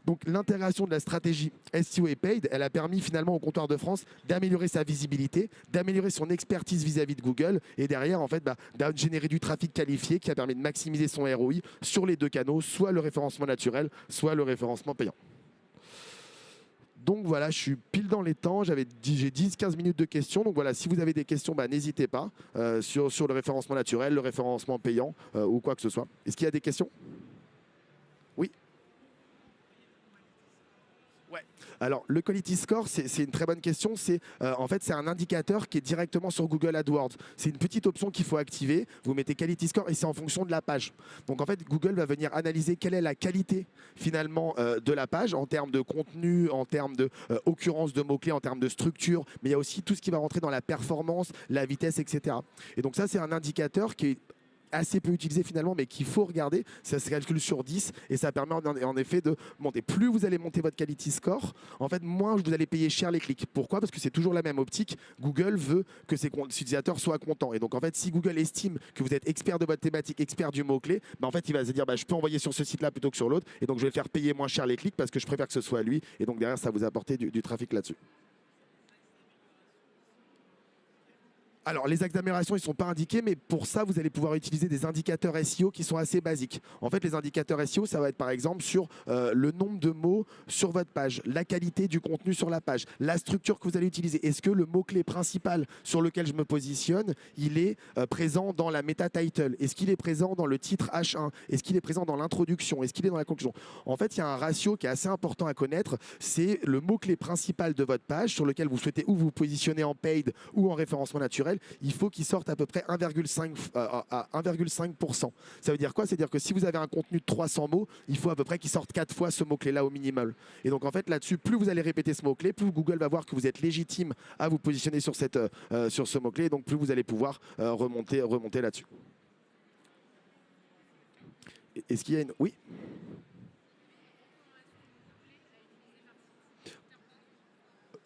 Donc l'intégration de la stratégie SEO et paid, elle a permis finalement au comptoir de France d'améliorer sa visibilité, d'améliorer son expertise vis-à-vis de Google et derrière en fait de générer du trafic qualifié qui a permis de maximiser son ROI sur les deux canaux, soit le référencement naturel, soit le référencement payant. Donc voilà, je suis pile dans les temps, j'ai 10-15 minutes de questions. Donc voilà, si vous avez des questions, n'hésitez pas sur le référencement naturel, le référencement payant ou quoi que ce soit. Est-ce qu'il y a des questions? Oui. Ouais. Alors, le quality score, c'est une très bonne question. En fait, c'est un indicateur qui est directement sur Google AdWords. C'est une petite option qu'il faut activer. Vous mettez quality score et c'est en fonction de la page. Donc, en fait, Google va venir analyser quelle est la qualité finalement de la page en termes de contenu, en termes de occurrence de mots-clés, en termes de structure. Mais il y a aussi tout ce qui va rentrer dans la performance, la vitesse, etc. Et donc, ça, c'est un indicateur qui est assez peu utilisé finalement, mais qu'il faut regarder. Ça se calcule sur 10 et ça permet en effet de monter. Plus vous allez monter votre quality score, en fait, moins vous allez payer cher les clics. Pourquoi? Parce que c'est toujours la même optique. Google veut que ses utilisateurs soient contents. Et donc, en fait, si Google estime que vous êtes expert de votre thématique, expert du mot-clé, en fait, il va se dire, je peux envoyer sur ce site-là plutôt que sur l'autre. Et donc, je vais faire payer moins cher les clics parce que je préfère que ce soit lui. Et donc, derrière, ça vous apporter du trafic là-dessus. Alors, les axes d'amélioration, ils ne sont pas indiqués, mais pour ça, vous allez pouvoir utiliser des indicateurs SEO qui sont assez basiques. En fait, les indicateurs SEO, ça va être par exemple sur le nombre de mots sur votre page, la qualité du contenu sur la page, la structure que vous allez utiliser. Est-ce que le mot-clé principal sur lequel je me positionne, il est présent dans la meta title? Est-ce qu'il est présent dans le titre H1? Est-ce qu'il est présent dans l'introduction? Est-ce qu'il est dans la conclusion? En fait, il y a un ratio qui est assez important à connaître. C'est le mot-clé principal de votre page sur lequel vous souhaitez ou vous positionner en paid ou en référencement naturel. Il faut qu'il sorte à peu près 1,5 à 1,5%. Ça veut dire quoi? C'est-à-dire que si vous avez un contenu de 300 mots, il faut à peu près qu'il sorte 4 fois ce mot-clé-là au minimum. Et donc en fait là-dessus, plus vous allez répéter ce mot-clé, plus Google va voir que vous êtes légitime à vous positionner sur ce mot-clé. Donc plus vous allez pouvoir remonter là-dessus. Est-ce qu'il y a une... Oui.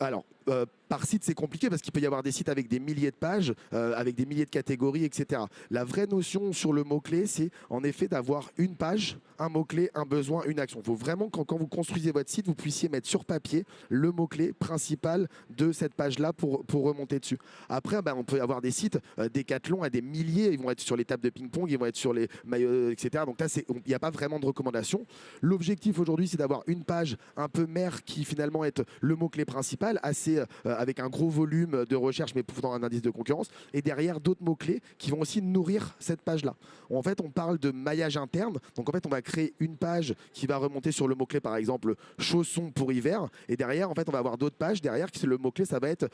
Alors, par site, c'est compliqué parce qu'il peut y avoir des sites avec des milliers de pages, avec des milliers de catégories, etc. La vraie notion sur le mot-clé, c'est en effet d'avoir une page, un mot-clé, un besoin, une action. Il faut vraiment que quand vous construisez votre site, vous puissiez mettre sur papier le mot-clé principal de cette page-là pour remonter dessus. Après, on peut avoir des sites, Decathlon à des milliers, ils vont être sur les tables de ping-pong, ils vont être sur les maillots, etc. Donc là, il n'y a pas vraiment de recommandation. L'objectif aujourd'hui, c'est d'avoir une page un peu mère qui finalement est le mot-clé principal, assez avec un gros volume de recherche, mais dans un indice de concurrence. Et derrière, d'autres mots-clés qui vont aussi nourrir cette page-là. En fait, on parle de maillage interne. Donc, en fait, on va créer une page qui va remonter sur le mot-clé, par exemple, chaussons pour hiver. Et derrière, en fait, on va avoir d'autres pages. Derrière, le mot-clé, ça va être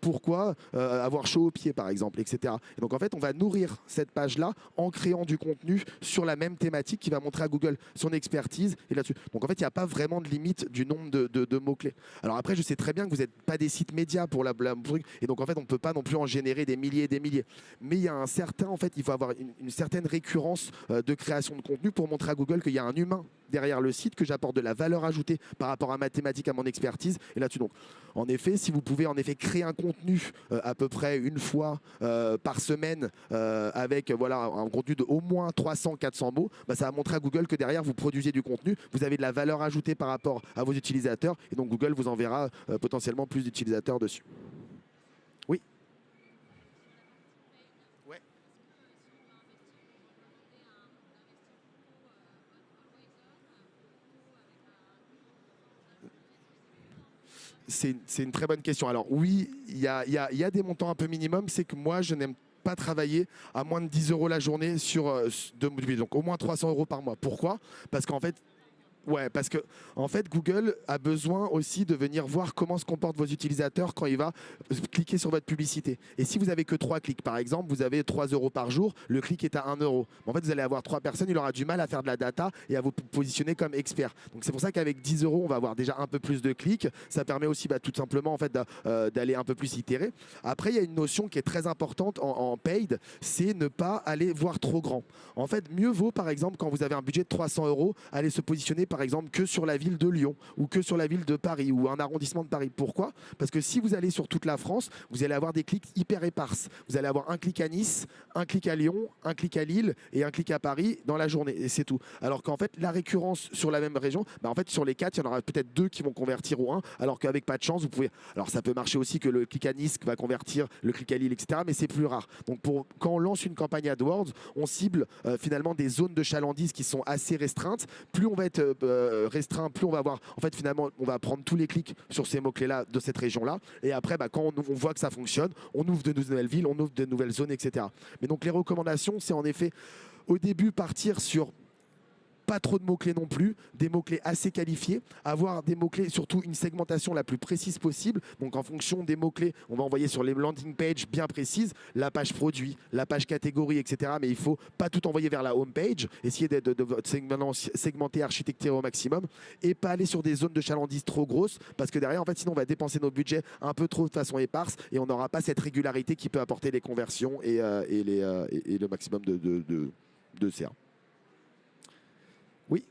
pourquoi avoir chaud aux pieds, par exemple, etc. Et donc, en fait, on va nourrir cette page-là en créant du contenu sur la même thématique qui va montrer à Google son expertise et là-dessus. Donc, en fait, il n'y a pas vraiment de limite du nombre de mots-clés. Alors après, je sais très bien que vous n'êtes pas des sites médias pour la truc, et donc en fait, on ne peut pas non plus en générer des milliers et des milliers. Mais il y a un certain, en fait, il faut avoir une certaine récurrence de création de contenu pour montrer à Google qu'il y a un humain derrière le site, que j'apporte de la valeur ajoutée par rapport à ma thématique, à mon expertise. Et là-dessus, donc, en effet, si vous pouvez en effet créer un contenu à peu près une fois par semaine avec voilà, un contenu de au moins 300-400 mots, ça va montrer à Google que derrière, vous produisez du contenu, vous avez de la valeur ajoutée par rapport à vos utilisateurs, et donc Google vous enverra potentiellement plus d'utilisateurs dessus. Oui. Ouais. C'est une très bonne question. Alors oui, il y a des montants un peu minimum. C'est que moi, je n'aime pas travailler à moins de 10 euros la journée donc au moins 300 euros par mois. Pourquoi? Parce qu'en fait, ouais, parce que en fait, Google a besoin aussi de venir voir comment se comportent vos utilisateurs quand il va cliquer sur votre publicité. Et si vous avez que 3 clics, par exemple, vous avez 3 euros par jour, le clic est à 1 euro. En fait, vous allez avoir 3 personnes, il aura du mal à faire de la data et à vous positionner comme expert. Donc c'est pour ça qu'avec 10 euros, on va avoir déjà un peu plus de clics. Ça permet aussi tout simplement en fait, d'aller un peu plus itérer. Après, il y a une notion qui est très importante en paid, c'est ne pas aller voir trop grand. En fait, mieux vaut, par exemple, quand vous avez un budget de 300 euros, aller se positionner par exemple que sur la ville de Lyon ou que sur la ville de Paris ou un arrondissement de Paris. Pourquoi? Parce que si vous allez sur toute la France, vous allez avoir des clics hyper éparses. Vous allez avoir un clic à Nice, un clic à Lyon, un clic à Lille et un clic à Paris dans la journée, et c'est tout. Alors qu'en fait, la récurrence sur la même région, en fait, sur les 4, il y en aura peut-être 2 qui vont convertir au 1, alors qu'avec pas de chance, vous pouvez... Alors ça peut marcher aussi que le clic à Nice va convertir le clic à Lille, etc. Mais c'est plus rare. Donc quand on lance une campagne AdWords, on cible finalement des zones de chalandise qui sont assez restreintes. Plus on va être restreint, plus on va avoir, en fait finalement on va prendre tous les clics sur ces mots-clés là de cette région là, et après quand on voit que ça fonctionne, on ouvre de nouvelles villes, on ouvre de nouvelles zones, etc. Mais donc les recommandations, c'est en effet au début partir sur pas trop de mots-clés non plus, des mots-clés assez qualifiés, avoir des mots-clés, surtout une segmentation la plus précise possible. Donc en fonction des mots-clés, on va envoyer sur les landing pages bien précises, la page produit, la page catégorie, etc. Mais il ne faut pas tout envoyer vers la home page, essayer de segmenter, architecter au maximum et pas aller sur des zones de chalandise trop grosses parce que derrière, en fait, sinon on va dépenser nos budgets un peu trop de façon éparse et on n'aura pas cette régularité qui peut apporter les conversions et le maximum de CA. Oui.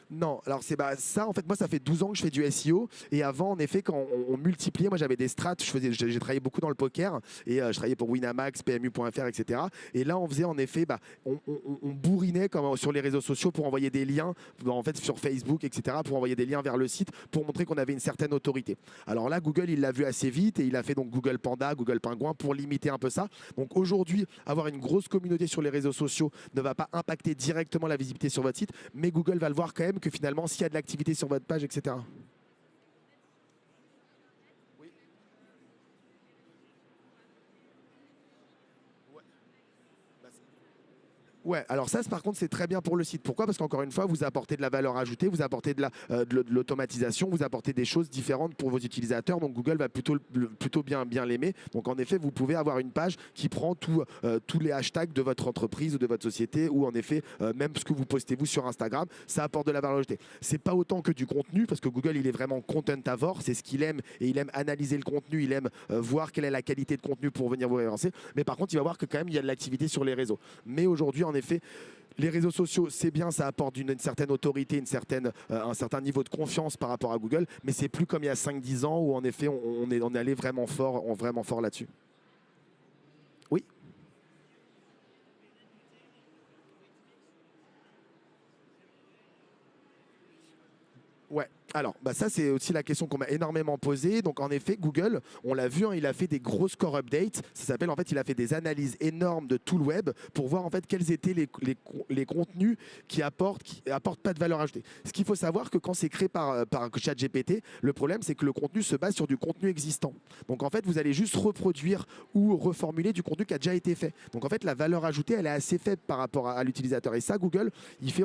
Non, alors c'est ça en fait moi ça fait 12 ans que je fais du SEO et avant en effet quand on multipliait, moi j'avais des strats, j'ai travaillé beaucoup dans le poker et je travaillais pour Winamax, PMU.fr, etc. Et là on faisait en effet, on bourrinait comme sur les réseaux sociaux pour envoyer des liens, en fait sur Facebook, etc. pour envoyer des liens vers le site pour montrer qu'on avait une certaine autorité. Alors là Google il l'a vu assez vite et il a fait donc Google Panda, Google Pingouin pour limiter un peu ça. Donc aujourd'hui avoir une grosse communauté sur les réseaux sociaux ne va pas impacter directement la visibilité sur votre site, mais Google va le voir quand même que finalement, s'il y a de l'activité sur votre page, etc. Ouais, alors ça, par contre, c'est très bien pour le site. Pourquoi? Parce qu'encore une fois, vous apportez de la valeur ajoutée, vous apportez de l'automatisation, vous apportez des choses différentes pour vos utilisateurs. Donc Google va plutôt bien l'aimer. Donc en effet, vous pouvez avoir une page qui prend tous les hashtags de votre entreprise ou de votre société ou en effet, même ce que vous postez vous sur Instagram, ça apporte de la valeur ajoutée. C'est pas autant que du contenu parce que Google, il est vraiment content-avore, c'est ce qu'il aime et il aime analyser le contenu, il aime voir quelle est la qualité de contenu pour venir vous référencer. Mais par contre, il va voir que quand même, il y a de l'activité sur les réseaux. Mais aujourd'hui, en effet, les réseaux sociaux, c'est bien, ça apporte une certaine autorité, un certain niveau de confiance par rapport à Google, mais c'est plus comme il y a 5-10 ans où en effet on est allé vraiment fort là-dessus. Oui. Ouais. Alors, ça, c'est aussi la question qu'on m'a énormément posée. Donc, en effet, Google, on l'a vu, hein, il a fait des grosses core updates. Ça s'appelle, en fait, il a fait des analyses énormes de tout le web pour voir, en fait, quels étaient les contenus qui apportent pas de valeur ajoutée. Ce qu'il faut savoir, que quand c'est créé par ChatGPT, le problème, c'est que le contenu se base sur du contenu existant. Donc, en fait, vous allez juste reproduire ou reformuler du contenu qui a déjà été fait. Donc, en fait, la valeur ajoutée, elle est assez faible par rapport à l'utilisateur. Et ça, Google,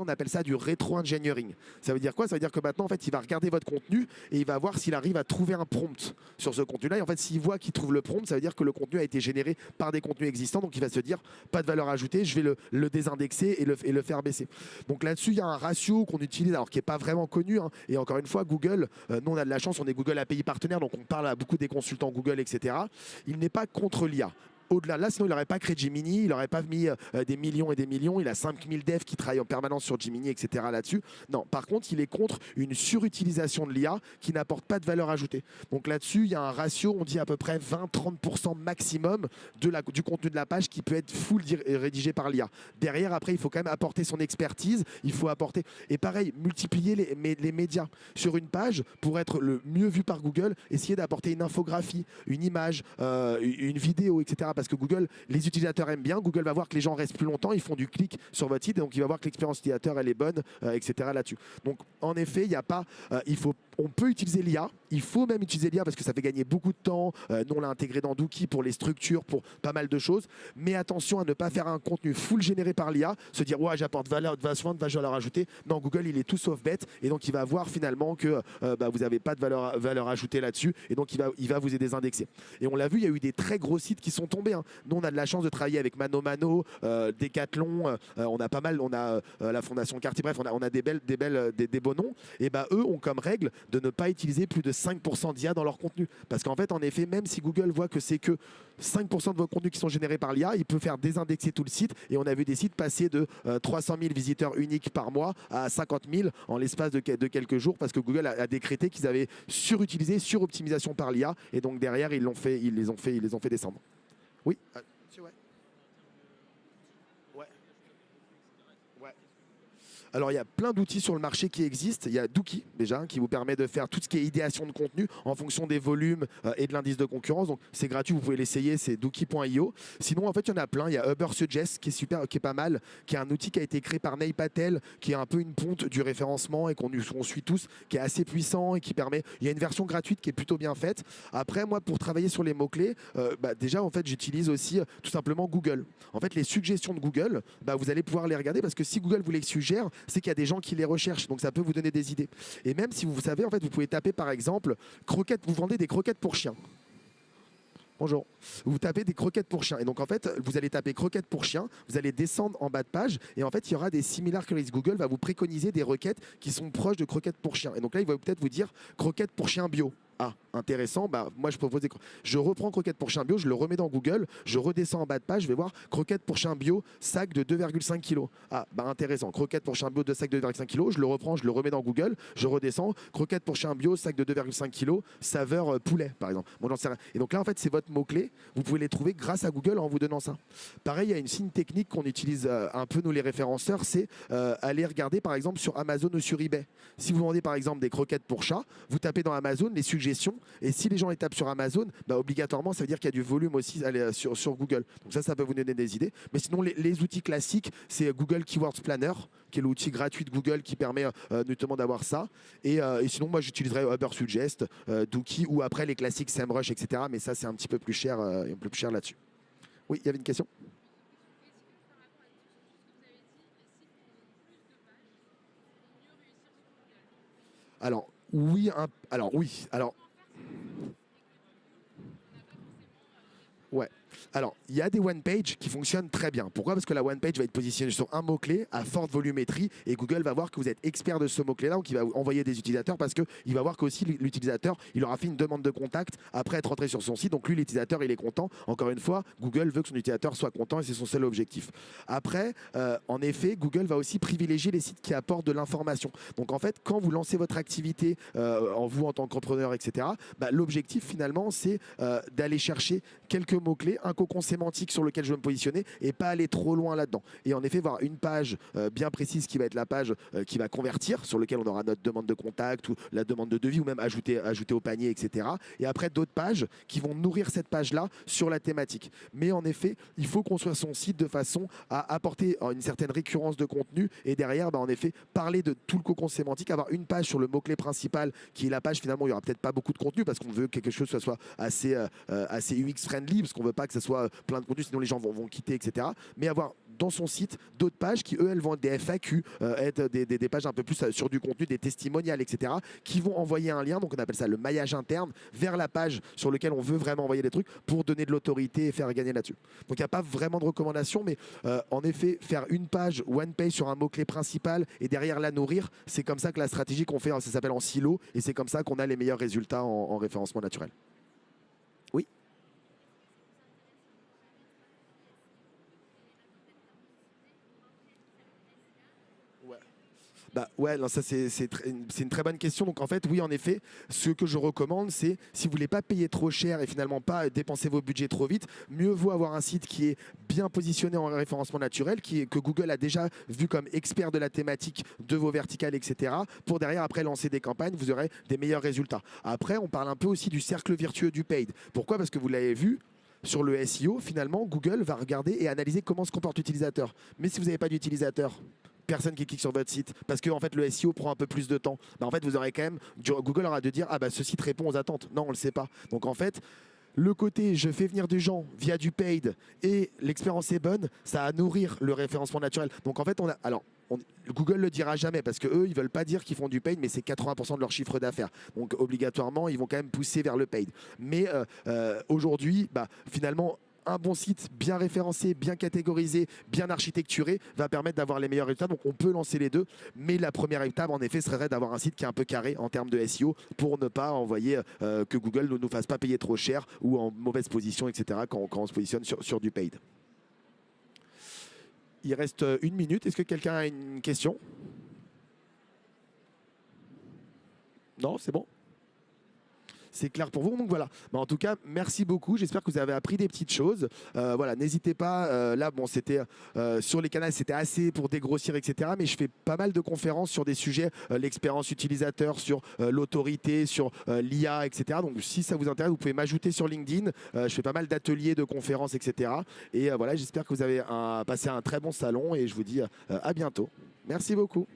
on appelle ça du rétro-engineering. Ça veut dire quoi? Ça veut dire que maintenant, en fait, il va regarder votre contenu et il va voir s'il arrive à trouver un prompt sur ce contenu-là. Et en fait, s'il voit qu'il trouve le prompt, ça veut dire que le contenu a été généré par des contenus existants. Donc, il va se dire, pas de valeur ajoutée, je vais le désindexer et le faire baisser. Donc là-dessus, il y a un ratio qu'on utilise, alors qui n'est pas vraiment connu, hein. Et encore une fois, Google, nous, on a de la chance, on est Google API partenaire, donc on parle à beaucoup des consultants Google, etc. Il n'est pas contre l'IA. Au-delà, là, sinon, il n'aurait pas créé Gemini, il n'aurait pas mis des millions et des millions. Il a 5000 devs qui travaillent en permanence sur Gemini, etc. là-dessus. Non, par contre, il est contre une surutilisation de l'IA qui n'apporte pas de valeur ajoutée. Donc là-dessus, il y a un ratio, on dit à peu près 20-30% maximum du contenu de la page qui peut être full rédigé par l'IA. Derrière, après, il faut quand même apporter son expertise. Il faut apporter. Et pareil, multiplier les médias sur une page pour être le mieux vu par Google. Essayer d'apporter une infographie, une image, une vidéo, etc. Parce que Google, les utilisateurs aiment bien. Google va voir que les gens restent plus longtemps, ils font du clic sur votre site, et donc il va voir que l'expérience utilisateur elle est bonne, etc. là-dessus. Donc en effet, il y a pas, on peut utiliser l'IA. Il faut même utiliser l'IA parce que ça fait gagner beaucoup de temps. Nous, on l'a intégré dans Dookie pour les structures, pour pas mal de choses. Mais attention à ne pas faire un contenu full généré par l'IA, se dire ouais, j'apporte de valeur ajoutée. Non, Google, il est tout sauf bête, et donc il va voir finalement que vous n'avez pas de valeur ajoutée là-dessus, et donc il va vous aider à indexer. Et on l'a vu, il y a eu des très gros sites qui sont tombés. Hein. Nous, on a de la chance de travailler avec Mano Mano, Decathlon, on a pas mal, on a la Fondation Cartier, bref, on a des beaux noms. Et eux ont comme règle de ne pas utiliser plus de 5% d'IA dans leur contenu. Parce qu'en fait, en effet, même si Google voit que c'est que 5% de vos contenus qui sont générés par l'IA, il peut faire désindexer tout le site. Et on a vu des sites passer de 300 000 visiteurs uniques par mois à 50 000 en l'espace de quelques jours, parce que Google a décrété qu'ils avaient suroptimisation par l'IA. Et donc derrière, ils les ont fait descendre. Oui. Ouais. Ouais. Ouais. Alors, il y a plein d'outils sur le marché qui existent. Il y a Dookie, déjà, qui vous permet de faire tout ce qui est idéation de contenu en fonction des volumes et de l'indice de concurrence. Donc, c'est gratuit, vous pouvez l'essayer, c'est dookie.io. Sinon, en fait, il y en a plein. Il y a Ubersuggest, qui est super, qui est pas mal, qui est un outil qui a été créé par Neil Patel, qui est un peu une ponte du référencement et qu'on suit tous, qui est assez puissant et qui permet... Il y a une version gratuite qui est plutôt bien faite. Après, moi, pour travailler sur les mots-clés, déjà, en fait, j'utilise aussi tout simplement Google. En fait, les suggestions de Google, vous allez pouvoir les regarder parce que si Google vous les suggère, c'est qu'il y a des gens qui les recherchent, donc ça peut vous donner des idées. Et même si vous savez, en fait, vous pouvez taper par exemple croquettes, vous vendez des croquettes pour chiens. Bonjour. Vous tapez des croquettes pour chiens. Et donc, en fait, vous allez taper croquettes pour chiens, vous allez descendre en bas de page, et en fait, il y aura des similar queries. Google va vous préconiser des requêtes qui sont proches de croquettes pour chiens. Et donc là, il va peut-être vous dire croquettes pour chiens bio. Ah, intéressant. Moi, je propose je reprends croquettes pour chien bio, je le remets dans Google, je redescends en bas de page, je vais voir croquettes pour chien bio, sac de 2,5 kg. Ah, intéressant. Croquettes pour chien bio, de sac de 2,5 kg, je le reprends, je le remets dans Google, je redescends. Croquettes pour chien bio, sac de 2,5 kg, saveur poulet, par exemple. Bon, j'en sais rien. Et donc là, en fait, c'est votre mot-clé. Vous pouvez les trouver grâce à Google en vous donnant ça. Pareil, il y a une signe technique qu'on utilise un peu, nous, les référenceurs, c'est aller regarder, par exemple, sur Amazon ou sur eBay. Si vous vendez, par exemple, des croquettes pour chat, vous tapez dans Amazon les suggestions. Et si les gens les tapent sur Amazon, obligatoirement, ça veut dire qu'il y a du volume aussi sur Google. Donc ça peut vous donner des idées. Mais sinon, les outils classiques, c'est Google Keywords Planner, qui est l'outil gratuit de Google qui permet notamment d'avoir ça. Et sinon, moi, j'utiliserais Ubersuggest, Dookie ou après les classiques SEMrush, etc. Mais ça, c'est un petit peu plus cher, là-dessus. Oui, il y avait une question ? Alors, oui, ouais. Alors, il y a des one page qui fonctionnent très bien. Pourquoi? Parce que la one page va être positionnée sur un mot-clé à forte volumétrie et Google va voir que vous êtes expert de ce mot-clé-là, donc il va vous envoyer des utilisateurs parce qu'il va voir qu'aussi l'utilisateur, il aura fait une demande de contact après être rentré sur son site. Donc lui, l'utilisateur, il est content. Encore une fois, Google veut que son utilisateur soit content et c'est son seul objectif. Après, en effet, Google va aussi privilégier les sites qui apportent de l'information. Donc en fait, quand vous lancez votre activité en tant qu'entrepreneur, etc., l'objectif finalement, c'est d'aller chercher quelques mots-clés, un cocon sémantique sur lequel je vais me positionner et pas aller trop loin là-dedans. Et en effet, voir une page bien précise qui va être la page qui va convertir, sur lequel on aura notre demande de contact ou la demande de devis ou même ajouter au panier, etc. Et après, d'autres pages qui vont nourrir cette page-là sur la thématique. Mais en effet, il faut construire son site de façon à apporter une certaine récurrence de contenu et derrière, en effet, parler de tout le cocon sémantique, avoir une page sur le mot-clé principal qui est la page finalement où il n'y aura peut-être pas beaucoup de contenu parce qu'on veut que quelque chose soit assez UX-friendly parce qu'on ne veut pas que ce soit plein de contenu, sinon les gens vont quitter, etc. Mais avoir dans son site d'autres pages qui, eux, elles vont être des FAQ, être des pages un peu plus sur du contenu, des testimonials, etc., qui vont envoyer un lien, donc on appelle ça le maillage interne, vers la page sur laquelle on veut vraiment envoyer des trucs pour donner de l'autorité et faire gagner là-dessus. Donc il n'y a pas vraiment de recommandation, mais en effet, faire une page, one page sur un mot-clé principal et derrière la nourrir, c'est comme ça que la stratégie qu'on fait, ça s'appelle en silo, et c'est comme ça qu'on a les meilleurs résultats en référencement naturel. Oui. Ouais, non, ça c'est une très bonne question. Donc en fait, oui, en effet, ce que je recommande, c'est si vous voulez pas payer trop cher et finalement pas dépenser vos budgets trop vite, mieux vaut avoir un site qui est bien positionné en référencement naturel, que Google a déjà vu comme expert de la thématique de vos verticales, etc. Pour derrière après lancer des campagnes, vous aurez des meilleurs résultats. Après, on parle un peu aussi du cercle vertueux du paid. Pourquoi? Parce que vous l'avez vu. Sur le SEO, finalement, Google va regarder et analyser comment se comporte l'utilisateur. Mais si vous n'avez pas d'utilisateur, personne qui clique sur votre site parce que en fait le SEO prend un peu plus de temps. En fait, vous aurez quand même Google aura de dire ce site répond aux attentes. Non, on le sait pas. Donc en fait, le côté je fais venir des gens via du paid et l'expérience est bonne, ça va nourrir le référencement naturel. Donc en fait, Google le dira jamais parce que eux, ils veulent pas dire qu'ils font du paid, mais c'est 80% de leur chiffre d'affaires. Donc obligatoirement, ils vont quand même pousser vers le paid. Mais aujourd'hui, finalement, un bon site bien référencé, bien catégorisé, bien architecturé va permettre d'avoir les meilleurs résultats. Donc on peut lancer les deux, mais la première étape en effet serait d'avoir un site qui est un peu carré en termes de SEO pour ne pas envoyer que Google ne nous fasse pas payer trop cher ou en mauvaise position, etc. quand on se positionne sur du paid. Il reste une minute. Est-ce que quelqu'un a une question? Non, c'est bon. c'est clair pour vous. Donc voilà, bah, en tout cas, merci beaucoup. J'espère que vous avez appris des petites choses. Voilà, n'hésitez pas. Là, bon, c'était sur les canaux, c'était assez pour dégrossir, etc. Mais je fais pas mal de conférences sur des sujets, l'expérience utilisateur, sur l'autorité, sur l'IA, etc. Donc si ça vous intéresse, vous pouvez m'ajouter sur LinkedIn. Je fais pas mal d'ateliers, de conférences, etc. Et voilà, j'espère que vous avez passé un très bon salon et je vous dis à bientôt. Merci beaucoup.